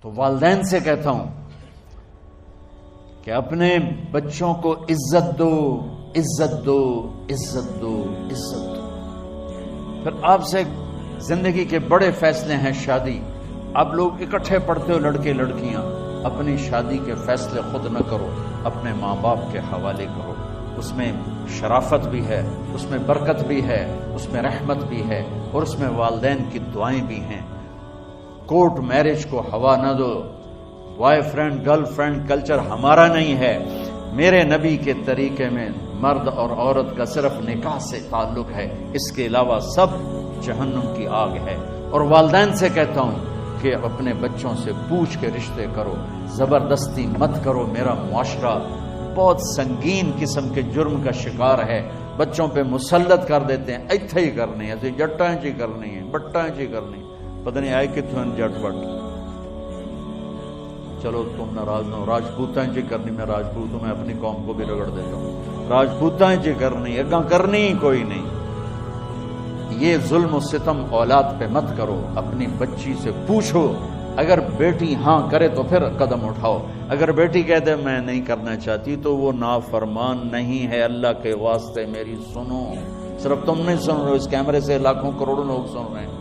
تو والدین سے کہتا ہوں کہ اپنے بچوں کو عزت دو، عزت دو، عزت دو، عزت دو۔ پھر آپ سے زندگی کے بڑے فیصلے ہیں شادی، آپ لوگ اکٹھے پڑھتے ہو لڑکے لڑکیاں، اپنی شادی کے فیصلے خود نہ کرو، اپنے ماں باپ کے حوالے کرو، اس میں شرافت بھی ہے، اس میں برکت بھی ہے، اس میں رحمت بھی ہے، اور اس میں والدین کی دعائیں بھی ہیں۔ کورٹ میرج کو ہوا نہ دو، boyfriend girlfriend culture ہمارا نہیں ہے، میرے نبی کے طریقے میں مرد اور عورت کا صرف نکاح سے تعلق ہے، اس کے علاوہ سب جہنم کی آگ ہے۔ اور والدین سے کہتا ہوں کہ اپنے بچوں سے پوچھ کے رشتے کرو، زبردستی مت کرو۔ میرا معاشرہ بہت سنگین قسم کے جرم کا شکار ہے، بچوں پہ مسلط کر دیتے ہیں، ایتھے ہی کرنی ہے، جٹائیں چی کرنی ہے، بٹائیں چی کرنی ہے، پتہ نہیں آئے کتوں جٹ بٹ۔ چلو تم ناراض نہ ہو، راجپوتائیں چی کرنی، میں راجپوت ہوں، میں اپنی قوم کو بھی رگڑ دیتا ہوں، راجپوتائیں چی کرنی، اگاں کرنی ہی کوئی نہیں۔ یہ ظلم و ستم اولاد پہ مت کرو، اپنی بچی سے پوچھو، اگر بیٹی ہاں کرے تو پھر قدم اٹھاؤ، اگر بیٹی کہہ دے میں نہیں کرنا چاہتی تو وہ نافرمان نہیں ہے۔ اللہ کے واسطے میری سنو، صرف تم نہیں سن رہے، اس کیمرے سے لاکھوں کروڑوں لوگ سن رہے ہیں۔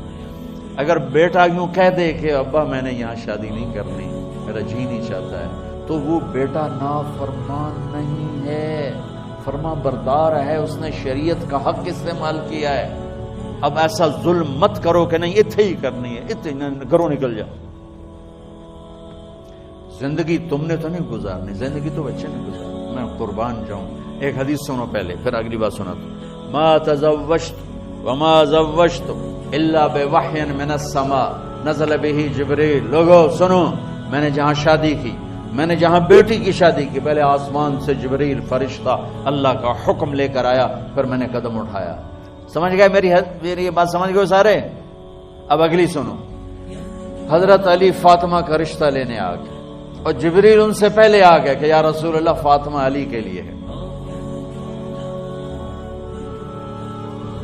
اگر بیٹا یوں کہہ دے کہ ابا میں نے یہاں شادی نہیں کرنی، میرا جی نہیں چاہتا ہے، تو وہ بیٹا نافرمان نہیں ہے، فرما بردار ہے، اس نے شریعت کا حق استعمال کیا ہے۔ اب ایسا ظلم مت کرو کہ نہیں اتھے ہی کرنی ہے، اتھے گھروں نکل جاؤ۔ زندگی تم نے تو نہیں گزارنی، زندگی تو بچے نے گزارنی، میں قربان جاؤں۔ ایک حدیث سنو پہلے، پھر اگلی بات سنا تو ما تزوجت وما زوجت الا بوحی من السماء نزل به جبریل۔ لوگو سنو، میں نے جہاں شادی کی، میں نے جہاں بیٹی کی شادی کی، پہلے آسمان سے جبریل فرشتہ اللہ کا حکم لے کر آیا، پھر میں نے قدم اٹھایا۔ سمجھ گئے میری یہ بات سمجھ گئے سارے؟ اب اگلی سنو، حضرت علی فاطمہ کا رشتہ لینے آ گئے، اور جبریل ان سے پہلے آ گیا کہ یا رسول اللہ فاطمہ علی کے لیے ہے۔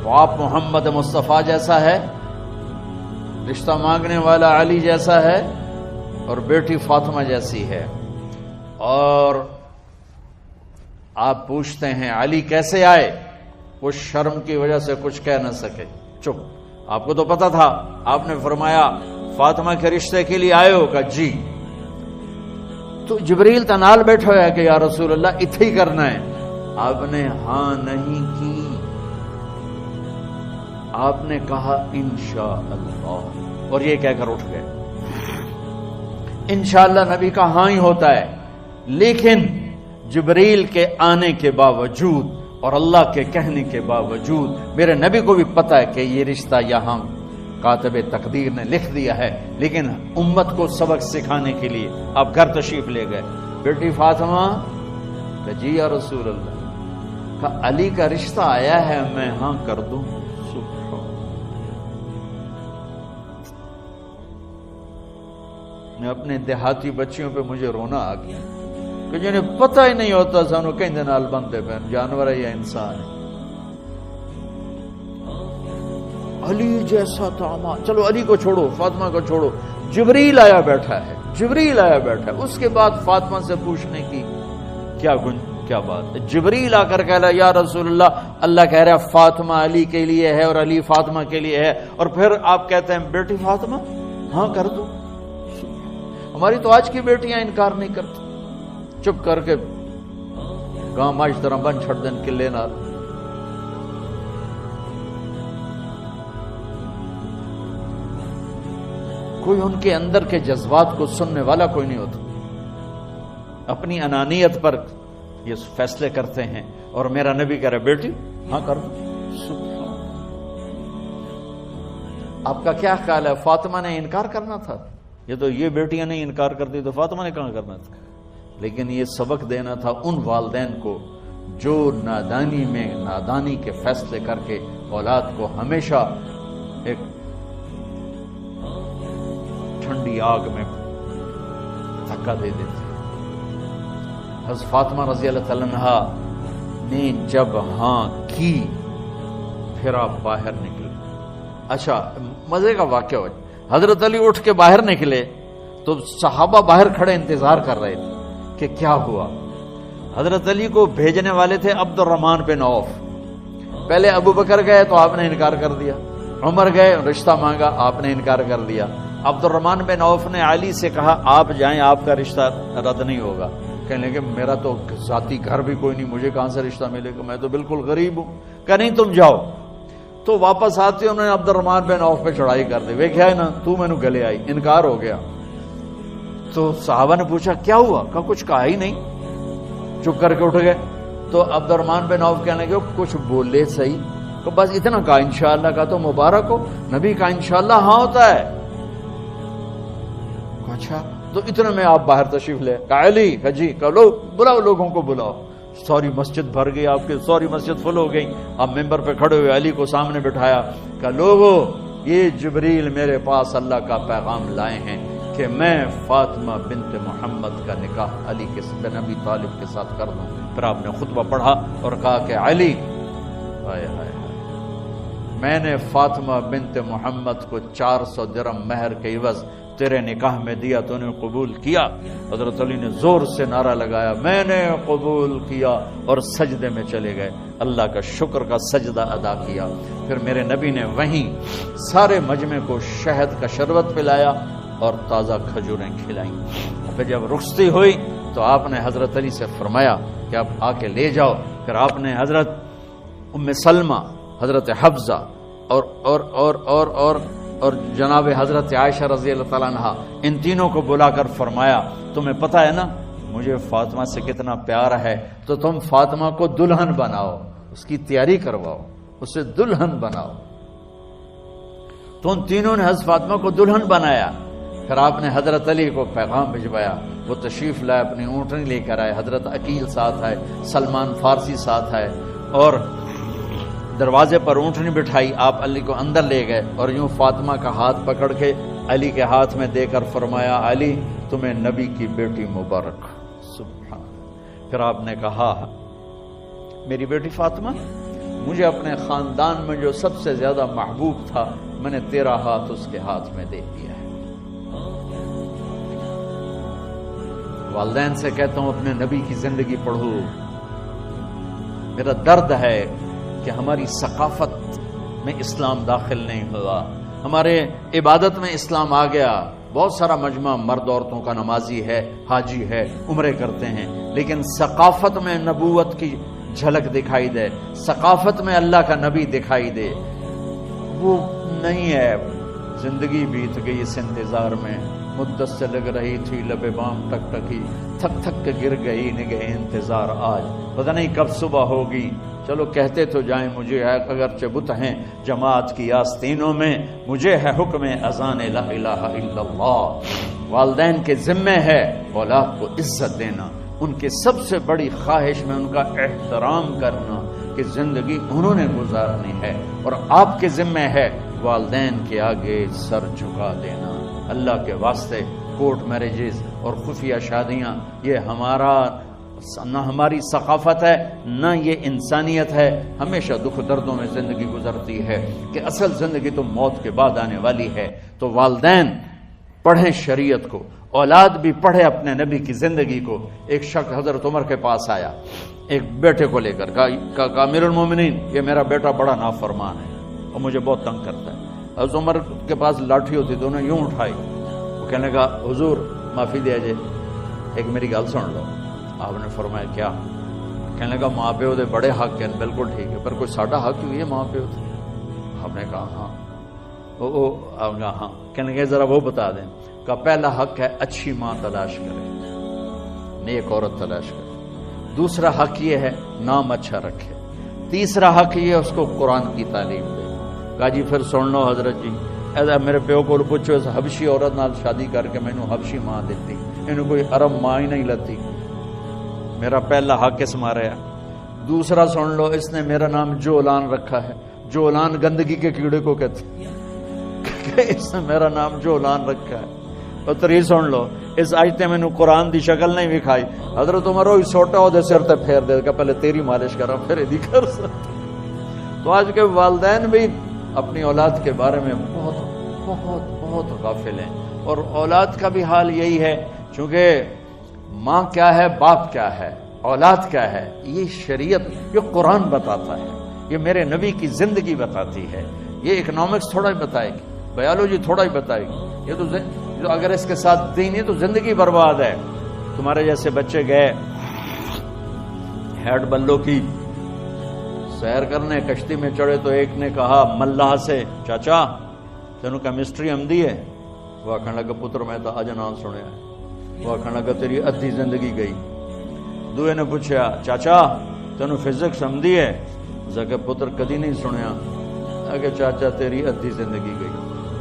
تو آپ محمد مصطفیٰ جیسا ہے، رشتہ مانگنے والا علی جیسا ہے، اور بیٹی فاطمہ جیسی ہے، اور آپ پوچھتے ہیں علی کیسے آئے؟ وہ شرم کی وجہ سے کچھ کہہ نہ سکے، چپ۔ آپ کو تو پتا تھا، آپ نے فرمایا فاطمہ کے رشتے کے لیے آئے ہو؟ کہ جی۔ تو جبریل تنال بیٹھا ہوا ہے کہ یا رسول اللہ اتھے ہی کرنا ہے۔ آپ نے ہاں نہیں کی، آپ نے کہا انشاءاللہ، اور یہ کہہ کر اٹھ گئے۔ انشاءاللہ نبی کا ہاں ہی ہوتا ہے، لیکن جبریل کے آنے کے باوجود اور اللہ کے کہنے کے باوجود میرے نبی کو بھی پتا ہے کہ یہ رشتہ یہاں کاتب تقدیر نے لکھ دیا ہے، لیکن امت کو سبق سکھانے کے لیے آپ گھر تشریف لے گئے۔ بیٹی فاطمہ کہ جی یا رسول اللہ، کہ علی کا رشتہ آیا ہے، میں ہاں کر دوں؟ میں اپنے دیہاتی بچیوں پہ مجھے رونا آ گیا کہ جنہیں پتہ ہی نہیں ہوتا سانو کہیں نال بندے پہ جانور ہے یا انسان ہے۔ علی جیسا داماد، چلو علی کو چھوڑو، فاطمہ کو چھوڑو، جبریل آیا بیٹھا ہے، جبریل آیا بیٹھا ہے۔ اس کے بعد فاطمہ سے پوچھنے کی کیا بات ہے؟ جبریل آ کر کہہ رہا یا رسول اللہ، اللہ کہہ رہا ہے فاطمہ علی کے لیے ہے اور علی فاطمہ کے لیے ہے، اور پھر آپ کہتے ہیں بیٹی فاطمہ ہاں کر دو۔ ہماری تو آج کی بیٹیاں انکار نہیں کرتی، چپ کر کے گاں ماش طرح بن چھڑ دن کلے نال۔ کوئی ان کے اندر کے جذبات کو سننے والا کوئی نہیں ہوتا، اپنی انانیت پر یہ فیصلے کرتے ہیں، اور میرا نبی کہہ رہا بیٹی ہاں کر دو۔ آپ کا کیا خیال ہے؟ فاطمہ نے انکار کرنا تھا؟ یہ تو یہ بیٹیاں نہیں انکار کرتی تو فاطمہ نے کہاں کرنا تھا؟ لیکن یہ سبق دینا تھا ان والدین کو جو نادانی میں نادانی کے فیصلے کر کے اولاد کو ہمیشہ ایک ٹھنڈی آگ میں دھکا دے دیتے۔ حضرت فاطمہ رضی اللہ تعالیٰ عنہا نے جب ہاں کی، پھر آپ باہر نکلے۔ اچھا مزے کا واقعہ ہو، حضرت علی اٹھ کے باہر نکلے تو صحابہ باہر کھڑے انتظار کر رہے تھے کہ کیا ہوا. حضرت علی کو بھیجنے والے تھے عبد الرحمن بن عوف. پہلے ابو بکر گئے تو آپ نے انکار کر دیا, عمر گئے رشتہ مانگا, آپ نے انکار کر دیا. عبد الرحمن بن عوف نے علی سے کہا آپ جائیں, آپ کا رشتہ رد نہیں ہوگا. کہنے لگے میرا تو ذاتی گھر بھی کوئی نہیں, مجھے کہاں سے رشتہ ملے گا, میں تو بالکل غریب ہوں. کہ نہیں تم جاؤ. تو واپس آتے انہوں نے عبد الرحمن بن عوف پہ چڑھائی کر دی. وہ کیا ہے نا, تو میں نے گلے آئی, انکار ہو گیا. تو صحابہ نے پوچھا کیا ہوا, کہا کچھ کہا ہی نہیں, چپ کر کے اٹھ گئے. تو عبد الرحمن بن عوف کہنے لگے کچھ بولے صحیح, تو بس اتنا کہا انشاءاللہ. کہا تو مبارک ہو, نبی کا انشاءاللہ ہاں ہوتا ہے. اچھا تو اتنے میں آپ باہر تشریف لے. کہا علی, کہا جی, کہا لو بلاؤ, لوگوں کو بلاؤ. ساری مسجد بھر گئی, آپ کی ساری مسجد فل ہو گئی. آپ ممبر پہ کھڑے ہوئے علی کو سامنے بٹھایا. کہا لوگو, یہ جبریل میرے پاس اللہ کا پیغام لائے ہیں کہ میں فاطمہ بنت محمد کا نکاح علی کے بن ابی طالب کے ساتھ کر دوں. پھر آپ نے خطبہ پڑھا اور کہا کہ علی, میں نے فاطمہ بنت محمد کو 400 درہم مہر کے عوض تیرے نکاح میں دیا, تو نے قبول کیا. حضرت علی نے زور سے نعرہ لگایا میں نے قبول کیا, اور سجدے میں چلے گئے. اللہ کا شکر کا سجدہ ادا کیا. پھر میرے نبی نے وہیں سارے مجمع کو شہد کا شربت پلایا اور تازہ کھجوریں کھلائیں. پھر جب رخصتی ہوئی تو آپ نے حضرت علی سے فرمایا کہ آپ آ کے لے جاؤ. پھر آپ نے حضرت ام سلمہ, حضرت حفصہ اور اور اور اور اور اور جناب حضرت عائشہ رضی اللہ تعالیٰ عنہ, ان تینوں کو بلا کر فرمایا تمہیں پتہ ہے نا مجھے فاطمہ سے کتنا پیار ہے, تو تم فاطمہ کو دلہن بناؤ, اس کی تیاری کرواؤ, اسے دلہن بناؤ. تو ان تینوں نے حضرت فاطمہ کو دلہن بنایا. پھر آپ نے حضرت علی کو پیغام بھجوایا, وہ تشریف لائے, اپنی اونٹنی لے کر آئے. حضرت عقیل ساتھ ہے, سلمان فارسی ساتھ ہے, اور دروازے پر اونٹنی بٹھائی. آپ علی کو اندر لے گئے اور یوں فاطمہ کا ہاتھ پکڑ کے علی کے ہاتھ میں دے کر فرمایا علی تمہیں نبی کی بیٹی مبارک. سبحان. پھر آپ نے کہا میری بیٹی فاطمہ, مجھے اپنے خاندان میں جو سب سے زیادہ محبوب تھا میں نے تیرا ہاتھ اس کے ہاتھ میں دے دیا ہے. والدین سے کہتا ہوں اپنے نبی کی زندگی پڑھو. میرا درد ہے کہ ہماری ثقافت میں اسلام داخل نہیں ہوا, ہمارے عبادت میں اسلام آ گیا. بہت سارا مجمع مرد عورتوں کا نمازی ہے, حاجی ہے, عمرے کرتے ہیں, لیکن ثقافت میں نبوت کی جھلک دکھائی دے, ثقافت میں اللہ کا نبی دکھائی دے, وہ نہیں ہے. زندگی بیت گئی اس انتظار میں, مدت سے لگ رہی تھی لبے بام ٹک ٹکی, تھک تھک کے گر گئی نگہ انتظار آج, پتہ نہیں کب صبح ہوگی. چلو کہتے تو جائیں مجھے ہے اگرچہ بت ہیں جماعت کی آستینوں میں, مجھے ہے حکم اذان لا الہ الا اللہ. والدین کے ذمہ ہے اولاد کو عزت دینا, ان کے سب سے بڑی خواہش میں ان کا احترام کرنا کہ زندگی انہوں نے گزارنی ہے, اور آپ کے ذمہ ہے والدین کے آگے سر جھکا دینا. اللہ کے واسطے کورٹ میرجز اور خفیہ شادیاں یہ نہ ہماری ثقافت ہے نہ یہ انسانیت ہے. ہمیشہ دکھ دردوں میں زندگی گزرتی ہے کہ اصل زندگی تو موت کے بعد آنے والی ہے. تو والدین پڑھیں شریعت کو, اولاد بھی پڑھے اپنے نبی کی زندگی کو. ایک شخص حضرت عمر کے پاس آیا ایک بیٹے کو لے کر, کہا امیر المومنین یہ میرا بیٹا بڑا نافرمان ہے اور مجھے بہت تنگ کرتا ہے. حضرت عمر کے پاس لاٹھی ہوتی تو انہوں نے یوں اٹھائی. وہ کہنے لگا حضور معافی دیا جائے, ایک میری گل سن لو. آپ نے فرمایا کیا؟ کہنے لگا ماں پیو دے بڑے حق ہیں, بالکل ٹھیک ہے, پر کوئی ساڈا حق ہوئی ہے ماں پیو دے؟ آپ نے کہا ہاں. آپ نے کہا ہاں. کہنے لگے ذرا وہ بتا دیں. کہا پہلا حق ہے اچھی ماں تلاش کرے, نیک عورت تلاش کرے. دوسرا حق یہ ہے نام اچھا رکھے. تیسرا حق یہ ہے اس کو قرآن کی تعلیم دے. کہا جی پھر سن لو حضرت جی, ایسا میرے پیو کو پوچھو اس حبشی عورت نال شادی کر کے مینوں حبشی ماں دیتی, انہوں کوئی عرب ماں ہی نہیں لتی. میرا پہلا حق اس مارا ہے. دوسرا سن لو, اس نے میرا نام جولان رکھا ہے. جولان گندگی کے کیڑے کو کہتے, اس نے میرا نام جولان رکھا ہے. اور تری سن لو, اس آج تے مینوں قرآن دی شکل نہیں وکھائی. حضرت عمر ہوئی سوٹا ہو دے سر تے پھیر دے کہ پہلے تیری مالش کرا پھر ایدی کر سکتا. تو آج کے والدین بھی اپنی اولاد کے بارے میں بہت بہت بہت غافل ہیں. اور اولاد کا بھی حال یہی ہے، چونکہ ماں کیا ہے، باپ کیا ہے، اولاد کیا ہے، یہ شریعت، یہ قرآن بتاتا ہے، یہ میرے نبی کی زندگی بتاتی ہے. یہ اکنامکس تھوڑا ہی بتائے گی، بایولوجی تھوڑا ہی بتائے گی. یہ تو اگر اس کے ساتھ دین ہے تو زندگی برباد ہے. تمہارے جیسے بچے گئے ہیڈ بلو کی سیر کرنے، کشتی میں چڑھے تو ایک نے کہا ملاح سے، چاچا تینوں کیمسٹری آمدی ہے؟ وہ آخر لگا پتر میں تو اج نام سنیا. وہ آخر لگا تیری ادھی زندگی گئی. دوے نے پوچھا چاچا تینوں فزکس آمدی ہے؟ کہ پتر کدی نہیں سنیا. کہ چاچا تیری ادھی زندگی گئی.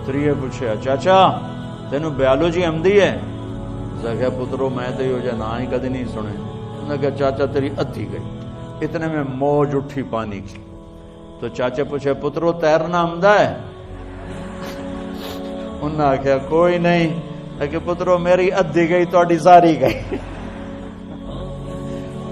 تریے پوچھا چاچا تینوں بایولوجی آمدی ہے؟ کہ پترو میں تو یہ نہ ہی کدی نہیں سنے. انہوں نے کہا چاچا تیری ادھی گئی. اتنے میں موج اٹھی پانی کی. تو چاچا پوچھے پترو تیرنا آمدہ ہے؟ انہوں نے آخیا کوئی نہیں. کہ پترو میری ادھی گئی تو ساری گئی.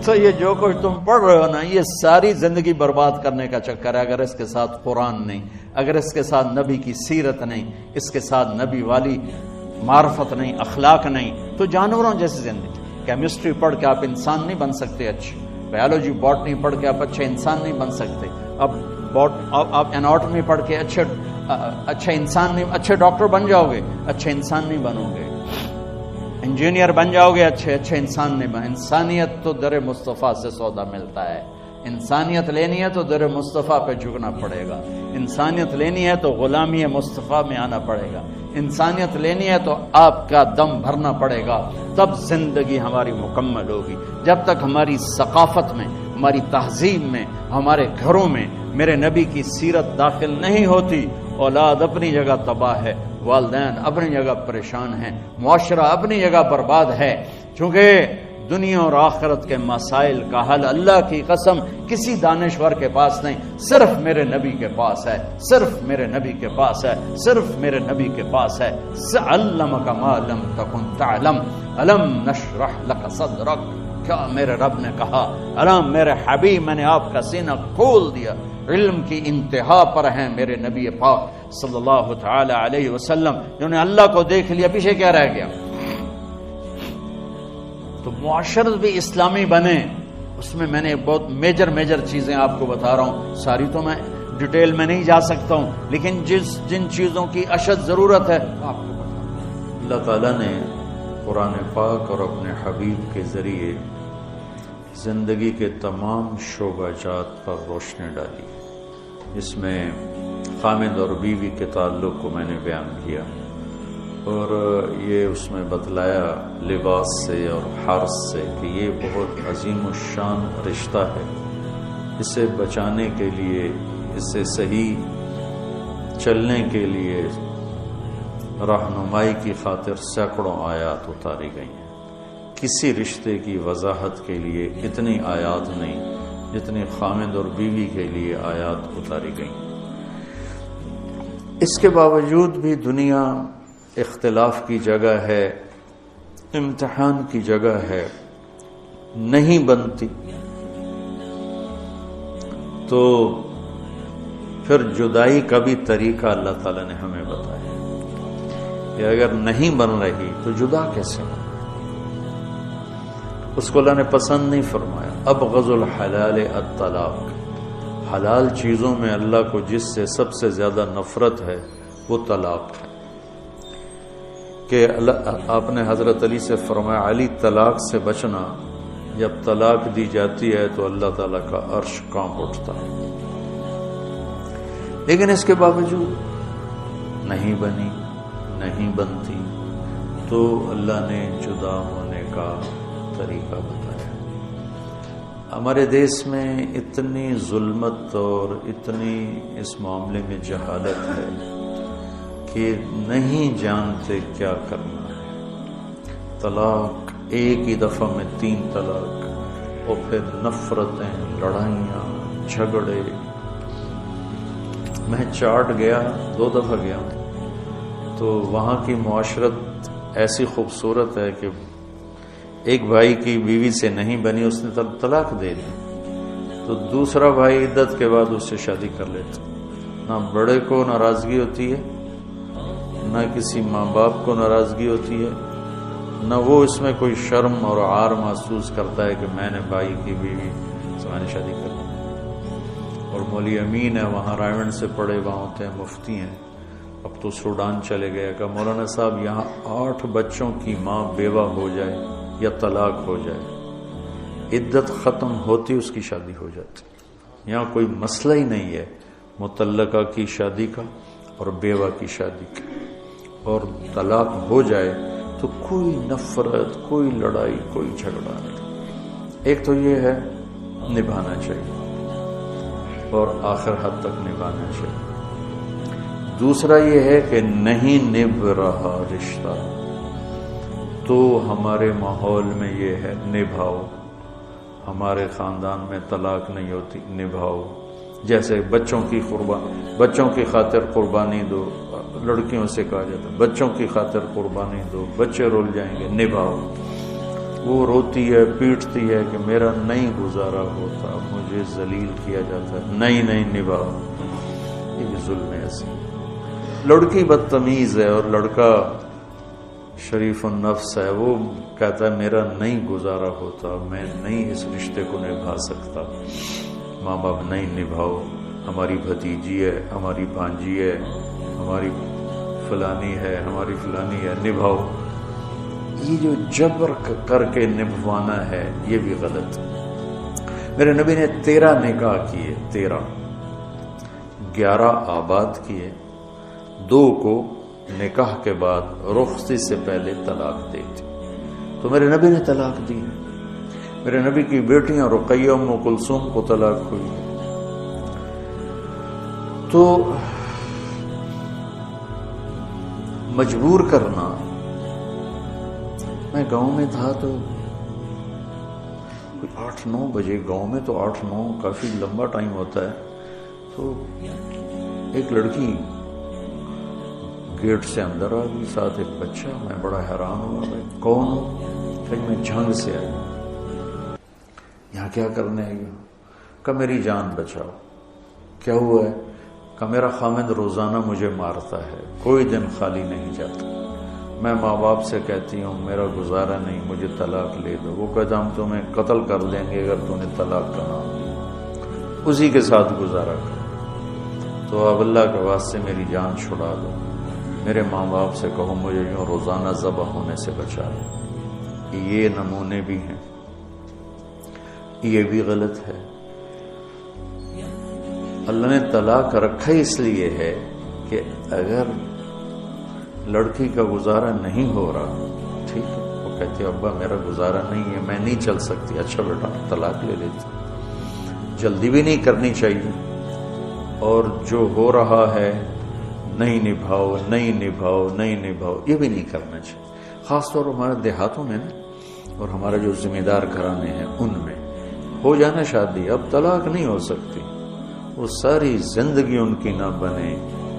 تو یہ جو کچھ تم پڑھ رہے ہو نا، یہ ساری زندگی برباد کرنے کا چکر ہے. اگر اس کے ساتھ قرآن نہیں، اگر اس کے ساتھ نبی کی سیرت نہیں، اس کے ساتھ نبی والی معرفت نہیں، اخلاق نہیں، تو جانوروں جیسی زندگی. کیمسٹری پڑھ کے آپ انسان نہیں بن سکتے اچھے، بایولوجی باٹنی پڑھ کے آپ اچھے انسان نہیں بن سکتے. آپ اناٹمی پڑھ کے اچھے انسان نہیں، اچھے ڈاکٹر بن جاؤ گے، اچھے انسان نہیں بنو گے. انجینئر بن جاؤ گے، اچھے انسان نہیں بن. انسانیت تو در مصطفیٰ سے سودا ملتا ہے. انسانیت لینی ہے تو در مصطفیٰ پہ جھکنا پڑے گا. انسانیت لینی ہے تو غلامی مصطفیٰ میں آنا پڑے گا. انسانیت لینی ہے تو آپ کا دم بھرنا پڑے گا، تب زندگی ہماری مکمل ہوگی. جب تک ہماری ثقافت میں، ہماری تہذیب میں، ہمارے گھروں میں میرے نبی کی سیرت داخل نہیں ہوتی، اولاد اپنی جگہ تباہ ہے، والدین اپنی جگہ پریشان ہیں، معاشرہ اپنی جگہ برباد ہے. چونکہ دنیا اور آخرت کے مسائل کا حل اللہ کی قسم کسی دانشور کے پاس نہیں، صرف میرے نبی کے پاس ہے، صرف میرے نبی کے پاس ہے، صرف میرے نبی کے پاس ہے. علمک ما لم تکن تعلم الم نشرح لک صدرک. کیا میرے رب نے کہا، الم میرے حبیب میں نے آپ کا سینہ کھول دیا. علم کی انتہا پر ہیں میرے نبی پاک صلی اللہ تعالی علیہ وسلم. جنہوں نے اللہ کو دیکھ لیا، پیچھے کیا رہ گیا؟ تو معاشرت بھی اسلامی بنے. اس میں نے بہت میجر چیزیں آپ کو بتا رہا ہوں، ساری تو میں ڈیٹیل میں نہیں جا سکتا ہوں، لیکن جن چیزوں کی اشد ضرورت ہے آپ کو بتا. اللہ تعالیٰ نے قرآن پاک اور اپنے حبیب کے ذریعے زندگی کے تمام شعبہ جات پر روشنی ڈالی. اس میں خامد اور بیوی کے تعلق کو میں نے بیان کیا، اور یہ اس میں بتلایا لباس سے اور حرث سے کہ یہ بہت عظیم الشان رشتہ ہے. اسے بچانے کے لیے، اسے صحیح چلنے کے لیے رہنمائی کی خاطر سینکڑوں آیات اتاری گئی ہیں. کسی رشتے کی وضاحت کے لیے اتنی آیات نہیں جتنی خامد اور بیوی کے لیے آیات اتاری گئی. اس کے باوجود بھی دنیا اختلاف کی جگہ ہے، امتحان کی جگہ ہے، نہیں بنتی تو پھر جدائی کا بھی طریقہ اللہ تعالیٰ نے ہمیں بتایا کہ اگر نہیں بن رہی تو جدا کیسے بن. اس کو اللہ نے پسند نہیں فرمایا. ابغض الحلال الطلاق. حلال چیزوں میں اللہ کو جس سے سب سے زیادہ نفرت ہے وہ طلاق ہے. کہ آپ نے حضرت علی سے فرمایا علی طلاق سے بچنا. جب طلاق دی جاتی ہے تو اللہ تعالیٰ کا عرش کانپ اٹھتا ہے. لیکن اس کے باوجود نہیں بنی، نہیں بنتی، تو اللہ نے جدا ہونے کا طریقہ بتایا. ہمارے دیش میں اتنی ظلمت اور اتنی اس معاملے میں جہالت ہے کہ نہیں جانتے کیا کرنا ہے. طلاق ایک ہی دفعہ میں 3 طلاق، اور پھر نفرتیں، لڑائیاں، جھگڑے. میں چاٹ گیا، 2 دفعہ گیا، تو وہاں کی معاشرت ایسی خوبصورت ہے کہ ایک بھائی کی بیوی سے نہیں بنی، اس نے طلاق دے دی، تو دوسرا بھائی عدت کے بعد اس سے شادی کر لیتا. نہ بڑے کو ناراضگی ہوتی ہے، نہ کسی ماں باپ کو ناراضگی ہوتی ہے، نہ وہ اس میں کوئی شرم اور عار محسوس کرتا ہے کہ میں نے بھائی کی بیوی سے شادی کر لی۔ اور مولوی امین ہے وہاں رائے سے پڑھے، وہاں ہوتے ہیں مفتی ہیں، اب تو سوڈان چلے گئے کہ مولانا صاحب یہاں 8 بچوں کی ماں بیوہ ہو جائے یا طلاق ہو جائے، عدت ختم ہوتی اس کی شادی ہو جاتی۔ یہاں کوئی مسئلہ ہی نہیں ہے مطلقہ کی شادی کا اور بیوہ کی شادی کا، اور طلاق ہو جائے تو کوئی نفرت، کوئی لڑائی، کوئی جھگڑا نہیں۔ ایک تو یہ ہے نبھانا چاہیے اور آخر حد تک نبھانا چاہیے۔ دوسرا یہ ہے کہ نہیں نبھ رہا رشتہ تو ہمارے ماحول میں یہ ہے نبھاؤ۔ ہمارے خاندان میں طلاق نہیں ہوتی، نبھاؤ۔ جیسے بچوں کی خاطر قربانی دو، لڑکیوں سے کہا جاتا ہے بچوں کی خاطر قربانی دو، بچے رول جائیں گے، نبھاؤ۔ وہ روتی ہے، پیٹتی ہے کہ میرا نہیں گزارا ہوتا، مجھے ذلیل کیا جاتا ہے، نہیں نبھاؤ۔ یہ بھی ظلم ہے ایسے۔ لڑکی بدتمیز ہے اور لڑکا شریف النفس ہے، وہ کہتا ہے میرا نہیں گزارا ہوتا، میں نہیں اس رشتے کو نبھا سکتا۔ ماں باپ نہیں نبھاؤ، ہماری بھتیجی ہے، ہماری بھانجی ہے، ہماری فلانی ہے، ہماری فلانی ہے، نبھاؤ۔ یہ جو جبر کر کے نبھوانا ہے یہ بھی غلط ہے۔ میرے نبی نے 13 نکاح کیے، 11 آباد کیے، 2 کو نکاح کے بعد رخصتی سے پہلے طلاق دے دی، تو میرے نبی نے طلاق دی۔ میرے نبی کی بیٹیاں رقیہ ام کلثوم کو طلاق ہوئی۔ تو مجبور کرنا، میں گاؤں میں تھا تو 8-9 بجے، گاؤں میں تو 8-9 کافی لمبا ٹائم ہوتا ہے، تو ایک لڑکی گیٹ سے اندر آ گئی، ساتھ ایک بچہ۔ میں بڑا حیران ہوا، بھائی کون ہو؟ پھر میں جھنگ سے آئی، یہاں کیا کرنے آئی ہوں؟ کہ میری جان بچاؤ۔ کیا ہوا ہے؟ کہ میرا خامد روزانہ مجھے مارتا ہے، کوئی دن خالی نہیں جاتا، میں ماں باپ سے کہتی ہوں میرا گزارا نہیں، مجھے طلاق لے دو، وہ کہتا ہم تمہیں قتل کر دیں گے اگر تم نے طلاق کا نام لیا، اسی کے ساتھ گزارا کر، تو اب اللہ کے واسطے میری جان چھڑا دو، میرے ماں باپ سے کہو مجھے یوں روزانہ ذبح ہونے سے بچا دو۔ یہ نمونے بھی ہیں، یہ بھی غلط ہے۔ اللہ نے طلاق رکھا اس لیے ہے کہ اگر لڑکی کا گزارا نہیں ہو رہا، ٹھیک ہے، وہ کہتی ہے ابا میرا گزارا نہیں ہے، میں نہیں چل سکتی، اچھا بیٹا طلاق لے لیتی۔ جلدی بھی نہیں کرنی چاہیے، اور جو ہو رہا ہے نہیں نبھاؤ، یہ بھی نہیں کرنا چاہیے۔ خاص طور پر ہمارے دیہاتوں میں اور ہمارے جو ذمہ دار گھرانے ہیں ان میں ہو جانا شادی، اب طلاق نہیں ہو سکتی، وہ ساری زندگی ان کی نہ بنے،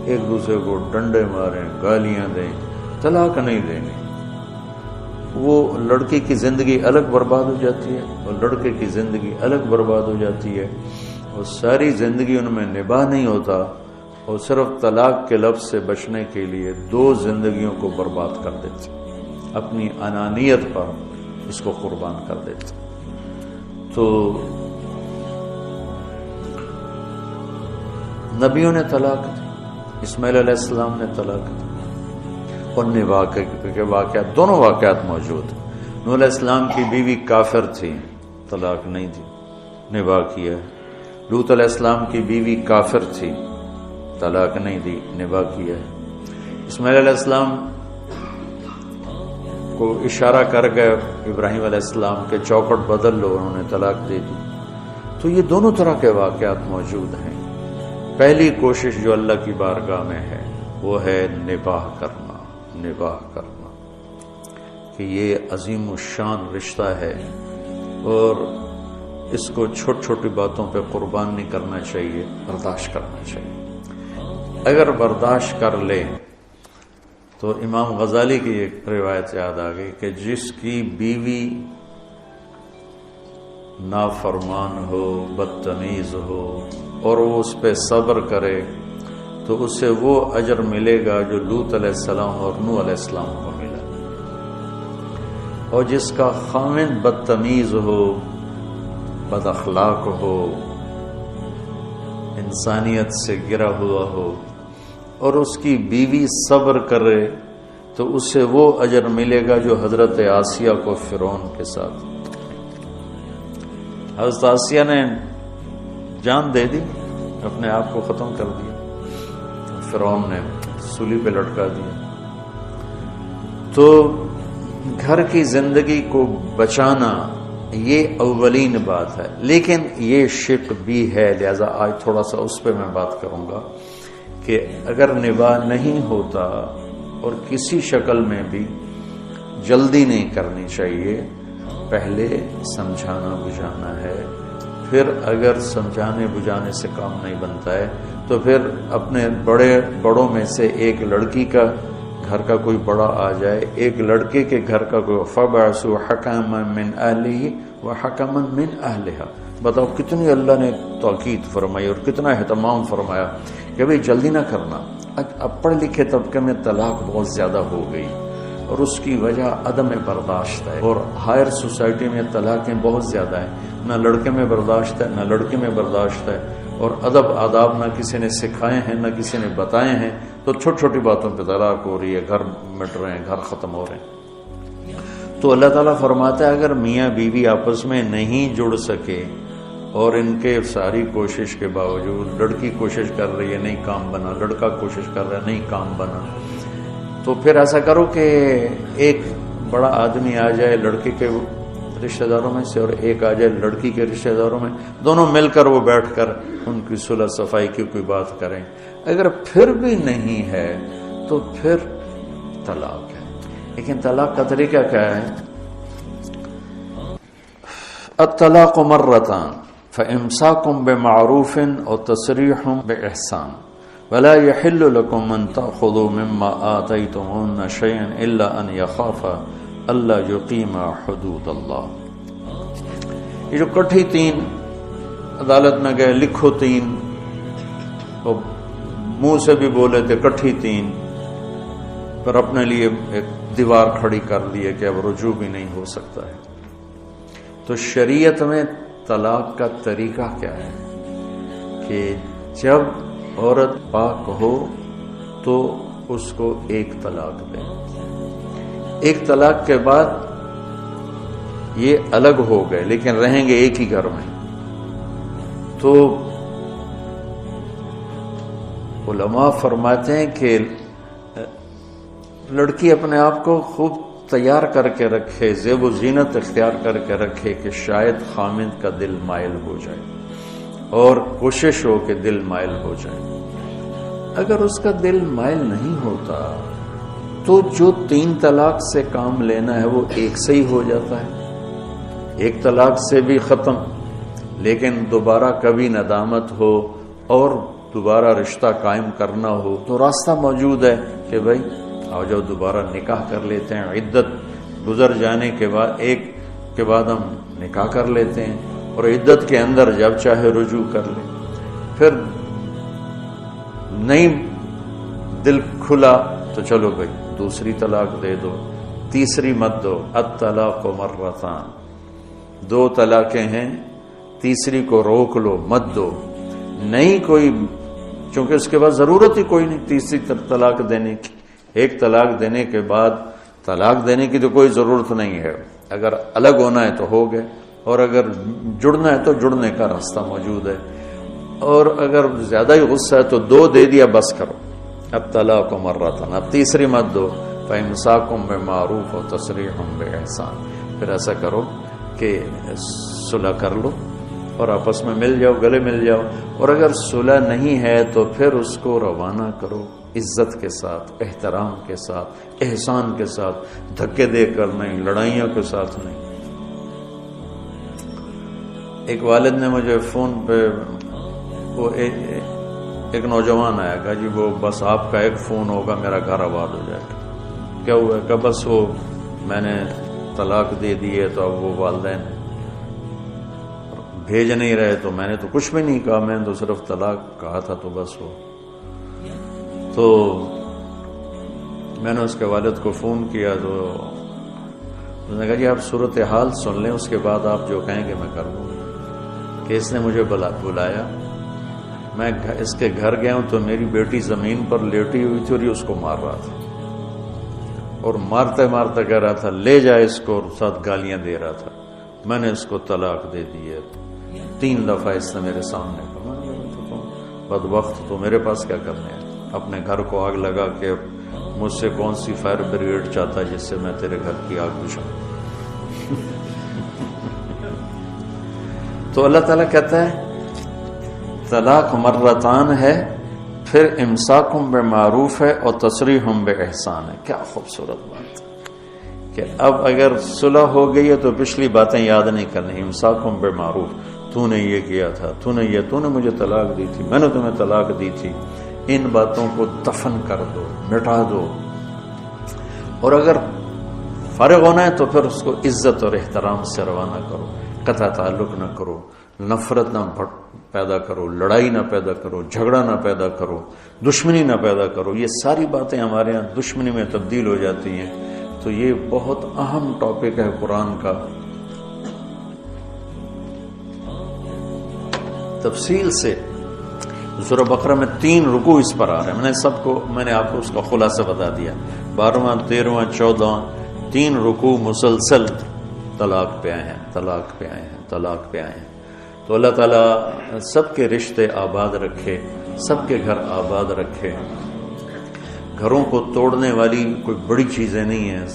ایک دوسرے کو ڈنڈے ماریں، گالیاں دیں، طلاق نہیں دینی۔ وہ لڑکی کی زندگی الگ برباد ہو جاتی ہے اور لڑکے کی زندگی الگ برباد ہو جاتی ہے، اور ساری زندگی ان میں نباہ نہیں ہوتا، اور صرف طلاق کے لفظ سے بچنے کے لیے 2 زندگیوں کو برباد کر دیتے، اپنی انانیت پر اس کو قربان کر دیتے۔ تو نبیوں نے طلاق دی، اسماعیل علیہ السلام نے طلاق دی، اور نباہ کے واقعات، دونوں واقعات موجود ہیں۔ نوح علیہ السلام کی بیوی کافر تھی، طلاق نہیں دی، نباہ کیا۔ لوط علیہ السلام کی بیوی کافر تھی، طلاق نہیں دی، نباہ کیا۔ اسماعیل علیہ السلام کو اشارہ کر گئے ابراہیم علیہ السلام کے چوکٹ بدل لو، انہوں نے طلاق دے دی۔ تو یہ دونوں طرح کے واقعات موجود ہیں۔ پہلی کوشش جو اللہ کی بارگاہ میں ہے وہ ہے نباہ کرنا، کہ یہ عظیم الشان رشتہ ہے اور اس کو چھوٹی باتوں پہ قربان نہیں کرنا چاہیے، برداشت کرنا چاہیے۔ اگر برداشت کر لے تو امام غزالی کی ایک روایت یاد آ گئی کہ جس کی بیوی نافرمان ہو، بدتمیز ہو، اور وہ اس پہ صبر کرے تو اسے وہ اجر ملے گا جو لوط علیہ السلام اور نوح علیہ السلام کو ملا، اور جس کا خاوند بدتمیز ہو، بد اخلاق ہو، انسانیت سے گرا ہوا ہو، اور اس کی بیوی صبر کرے، تو اسے وہ اجر ملے گا جو حضرت آسیہ کو فرعون کے ساتھ۔ حضرت آسیہ نے جان دے دی، اپنے آپ کو ختم کر دیا، فرعون نے سولی پہ لٹکا دیا۔ تو گھر کی زندگی کو بچانا یہ اولین بات ہے، لیکن یہ شق بھی ہے، لہذا آج تھوڑا سا اس پہ میں بات کروں گا کہ اگر نباہ نہیں ہوتا اور کسی شکل میں بھی جلدی نہیں کرنی چاہیے، پہلے سمجھانا بجھانا ہے، پھر اگر سمجھانے بجھانے سے کام نہیں بنتا ہے تو پھر اپنے بڑوں میں سے ایک لڑکی کا گھر کا کوئی بڑا آ جائے، ایک لڑکے کے گھر کا کوئی فَبَعْثُوا حَكَمًا مِّنْ أَهْلِهِ وَحَكَمًا مِّنْ أَهْلِهَا۔ بتاؤ کتنی اللہ نے تاکید فرمائی اور کتنا اہتمام فرمایا کہ بھئی جلدی نہ کرنا۔ اب پڑھ لکھے طبقے میں طلاق بہت زیادہ ہو گئی اور اس کی وجہ عدم برداشت ہے، اور ہائر سوسائٹی میں طلاقیں بہت زیادہ ہیں، نہ لڑکے میں برداشت ہے نہ لڑکی میں برداشت ہے، اور ادب آداب نہ کسی نے سکھائے ہیں نہ کسی نے بتائے ہیں، تو چھوٹی چھوٹی باتوں پہ طلاق ہو رہی ہے، گھر مٹ رہے ہیں، گھر ختم ہو رہے ہیں۔ تو اللہ تعالیٰ فرماتا ہے اگر میاں بیوی آپس میں نہیں جڑ سکے اور ان کے ساری کوشش کے باوجود، لڑکی کوشش کر رہی ہے نہیں کام بنا، لڑکا کوشش کر رہا ہے نہیں کام بنا، تو پھر ایسا کرو کہ ایک بڑا آدمی آ جائے لڑکی کے رشتہ داروں میں سے اور ایک آ جائے لڑکی کے رشتہ داروں میں، دونوں مل کر وہ بیٹھ کر ان کی صلح صفائی کی کوئی بات کریں۔ اگر پھر بھی نہیں ہے تو پھر طلاق ہے۔ لیکن طلاق کا طریقہ کیا ہے؟ الطلاق مرتان فإمساك بمعروف أو تسريح بإحسان ولا يحل لكم أن تأخذوا مما آتيتموهن شيئا إلا أن يخافا ألا يقيما حدود اللہ۔ یہ جو کٹھی تین عدالت میں گئے، لکھو تین، اور منہ سے بھی بولے تھے کٹھی تین، پر اپنے لیے ایک دیوار کھڑی کر لی ہے کہ اب رجوع بھی نہیں ہو سکتا ہے۔ تو شریعت میں طلاق کا طریقہ کیا ہے کہ جب عورت پاک ہو تو اس کو ایک طلاق دیں، ایک طلاق کے بعد یہ الگ ہو گئے لیکن رہیں گے ایک ہی گھر میں، تو علماء فرماتے ہیں کہ لڑکی اپنے آپ کو خوب تیار کر کے رکھے، زیب و زینت اختیار کر کے رکھے کہ شاید خامند کا دل مائل ہو جائے، اور کوشش ہو کہ دل مائل ہو جائے۔ اگر اس کا دل مائل نہیں ہوتا تو جو 3 طلاق سے کام لینا ہے وہ ایک سے ہی ہو جاتا ہے، ایک طلاق سے بھی ختم، لیکن دوبارہ کبھی ندامت ہو اور دوبارہ رشتہ قائم کرنا ہو تو راستہ موجود ہے کہ بھائی آؤ جاؤ دوبارہ نکاح کر لیتے ہیں، عدت گزر جانے کے بعد ایک کے بعد ہم نکاح کر لیتے ہیں، اور عدت کے اندر جب چاہے رجوع کر لیں، پھر نہیں دل کھلا تو چلو بھائی دوسری طلاق دے دو، تیسری مت دو۔ الطلاق مرتان، 2 طلاقیں ہیں، تیسری کو روک لو، مت دو، نہیں کوئی، چونکہ اس کے بعد ضرورت ہی کوئی نہیں تیسری طلاق دینے کی۔ ایک طلاق دینے کے بعد طلاق دینے کی تو کوئی ضرورت نہیں ہے، اگر الگ ہونا ہے تو ہو گئے، اور اگر جڑنا ہے تو جڑنے کا راستہ موجود ہے، اور اگر زیادہ ہی غصہ ہے تو 2 دے دیا بس کرو۔ اب طلاق مرتان، اب تیسری مت دو۔ فإمساكم بمعروف و تسریح بإحسان، پھر ایسا کرو کہ صلح کر لو اور آپس میں مل جاؤ، گلے مل جاؤ، اور اگر صلح نہیں ہے تو پھر اس کو روانہ کرو عزت کے ساتھ، احترام کے ساتھ، احسان کے ساتھ، دھکے دے کر نہیں، لڑائیوں کے ساتھ نہیں۔ ایک والد نے مجھے فون پہ وہ ایک نوجوان آیا کہ جی وہ بس آپ کا ایک فون ہوگا میرا گھر آباد ہو جائے گا۔ کیا ہوا کہ بس وہ میں نے طلاق دے دی ہے تو اب وہ والدین بھیج نہیں رہے، تو میں نے تو کچھ بھی نہیں کہا، میں نے تو صرف طلاق کہا تھا، تو بس وہ تو میں نے اس کے والد کو فون کیا تو اس نے کہا جی آپ صورتحال سن لیں، اس کے بعد آپ جو کہیں گے میں کر دوں گا. کہ اس نے مجھے بلایا، میں اس کے گھر گیا ہوں تو میری بیٹی زمین پر لیٹی ہوئی تھی اور یہ اس کو مار رہا تھا، اور مارتے مارتے کہہ رہا تھا لے جائے اس کو، اور ساتھ گالیاں دے رہا تھا. میں نے اس کو طلاق دے دی ہے. 3 دفعہ اس نے میرے سامنے کہا. بدبخت تو میرے پاس کیا کرنے ہیں، اپنے گھر کو آگ لگا کے مجھ سے کون سی فائر بریگیڈ چاہتا ہے جس سے میں تیرے گھر کی آگ بجھاؤں. تو اللہ تعالیٰ کہتا ہے طلاق مرتان ہے، پھر امساکم بمعروف ہے اور تسریحم باحسان ہے. کیا خوبصورت بات کہ اب اگر صلح ہو گئی ہے تو پچھلی باتیں یاد نہیں کرنی. امساکم بمعروف، تو نے یہ کیا تھا، تو نے مجھے طلاق دی تھی، میں نے تمہیں طلاق دی تھی، ان باتوں کو دفن کر دو، مٹا دو. اور اگر فارغ ہونا ہے تو پھر اس کو عزت اور احترام سے روانہ کرو، قطع تعلق نہ کرو، نفرت نہ پیدا کرو، لڑائی نہ پیدا کرو، جھگڑا نہ پیدا کرو، دشمنی نہ پیدا کرو. یہ ساری باتیں ہمارے ہاں دشمنی میں تبدیل ہو جاتی ہیں. تو یہ بہت اہم ٹاپک ہے قرآن کا. تفصیل سے سورہ بقرہ میں 3 رکوع اس پر آ رہے ہیں. میں نے آپ کو اس کا خلاصہ بتا دیا. 12واں 13واں 14واں 3 رکوع مسلسل طلاق پہ آئے ہیں، طلاق پہ آئے ہیں، طلاق پہ آئے ہیں. تو اللہ تعالیٰ سب کے رشتے آباد رکھے، سب کے گھر آباد رکھے. گھروں کو توڑنے والی کوئی بڑی چیزیں نہیں ہیں.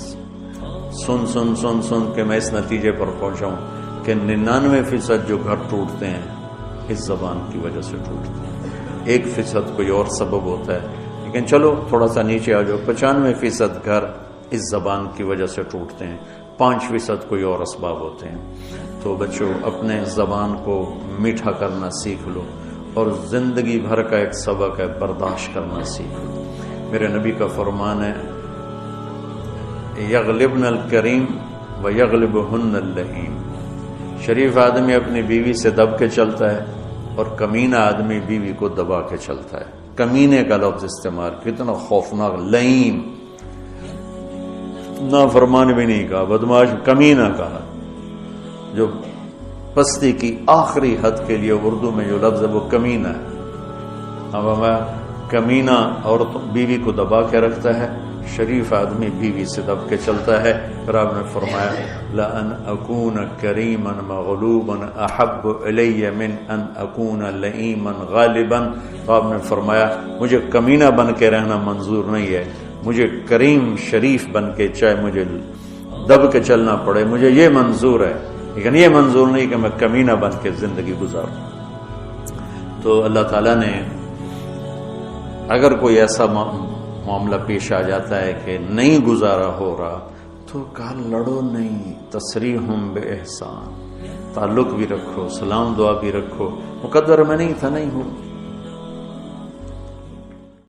سن سن سن سن کے میں اس نتیجے پر پہنچا ہوں کہ 99% جو گھر ٹوٹتے ہیں اس زبان کی وجہ سے ٹوٹتے ہیں. 1% کوئی اور سبب ہوتا ہے، لیکن چلو تھوڑا سا نیچے آ جاؤ. 95% گھر اس زبان کی وجہ سے ٹوٹتے ہیں، 5% کوئی اور اسباب ہوتے ہیں. تو بچوں اپنے زبان کو میٹھا کرنا سیکھ لو، اور زندگی بھر کا ایک سبق ہے برداشت کرنا سیکھ لو. میرے نبی کا فرمان ہے یغلبن الکریم و یغلبہن اللئیم. شریف آدمی اپنی بیوی سے دب کے چلتا ہے اور کمینہ آدمی بیوی کو دبا کے چلتا ہے. کمینے کا لفظ استعمال، کتنا خوفناک. لئیم نافرمان بھی نہیں کہا، بدماش کمینہ کہا. جو پستی کی آخری حد کے لیے اردو میں جو لفظ ہے وہ کمینہ ہے. اب ہمیں کمینہ عورت بیوی کو دبا کے رکھتا ہے، شریف آدمی بیوی سے دب کے چلتا ہے. پھر آپ نے فرمایا لَأَنْ أَكُونَ كَرِيمًا مَغْلُوبًا أَحَبُّ إِلَيَّ مِنْ أَنْ أَكُونَ لَئِيمًا غَالِبًا. تو آپ نے فرمایا مجھے کمینہ بن کے رہنا منظور نہیں ہے، مجھے کریم شریف بن کے چاہے مجھے دب کے چلنا پڑے مجھے یہ منظور ہے، لیکن یہ منظور نہیں کہ میں کمینہ بن کے زندگی گزاروں. تو اللہ تعالیٰ نے اگر کوئی ایسا معاملہ پیش آ جاتا ہے کہ نہیں گزارا ہو رہا تو کہا لڑو نہیں، تسریحم باحسان. تعلق بھی رکھو، سلام دعا بھی رکھو. مقدر میں نہیں تھا، نہیں ہو